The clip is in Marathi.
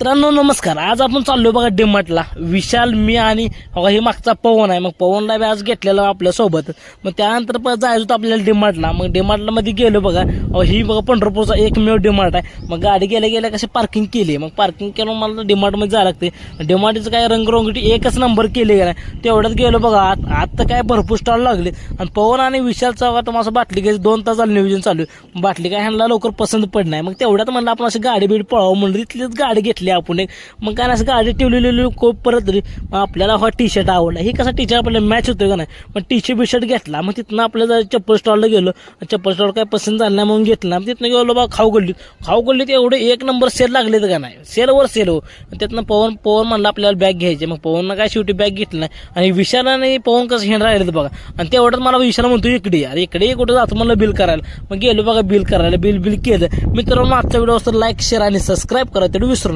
मित्रांनो नमस्कार. आज आपण चाललो बघा डीमार्टला. विशाल, मी आणि बघा हे मागचा पवन आहे. मग पवनला बी आज घेतलेलं आपल्या सोबत. मग त्यानंतर जायचं होतं आपल्याला डीमार्टला. मग डीमार्टला मध्ये गेलो बघा. ही बघा पंढरपूरचा एकमेव डीमार्ट आहे. मग गाडी गेल्या गेल्या कशी पार्किंग केली. मग पार्किंग केलं मला डीमार्टमध्ये जायला लागते. डीमार्टचं काय रंगरंगटी एकच नंबर केले गेला. तेवढ्यात गेलो बघा. आता काय भरपूर स्टॉल लागले. आणि पवन आणि विशालचा बघा तुम्हाला बाटली घ्यायची 2 तास झालं नियोजन चालू आहे. बाटली काय ह्यांना लवकर पसंत पड नाही. मग तेवढ्यात म्हणलं आपण अशी गाडी बीड पळावं म्हणलं. तिथलीच गाडी घेतली आपण एक. मग काय असं गाडी ठेवलेली परत मग आपल्याला हा टी शर्ट आवडला. ही कसा टी शर्ट आपल्याला मॅच होतोय का नाही. मग टी शर्ट बी शर्ट घेतला. मग तिथनं आपल्याला चप्पल स्टॉलला गेलो. चप्पल स्टॉल काय पसंत झालं नाही म्हणून घेतला. मग तिथनं गेलो बा खाऊ गल्लीत एवढे 1 नंबर सेल लागले का नाही. सेलवर सेल हो. तिथनं पवन म्हणलं आपल्याला बॅग घ्यायची. मग पवननं काय शेवटी बॅग घेतली नाही. आणि विशाल आणि पवन कसं हेंड राहिले बघा. आणि तेवढ्यात मला विशाल म्हणतो इकडे कुठं जातो म्हणलं बिल करायला. मग गेलो बघा बिल करायला. बिल केलं. मित्रांनो आजचा व्हिडिओ असतो लाईक शेअर आणि सबस्क्राईब करा तेवढं विसरू नका.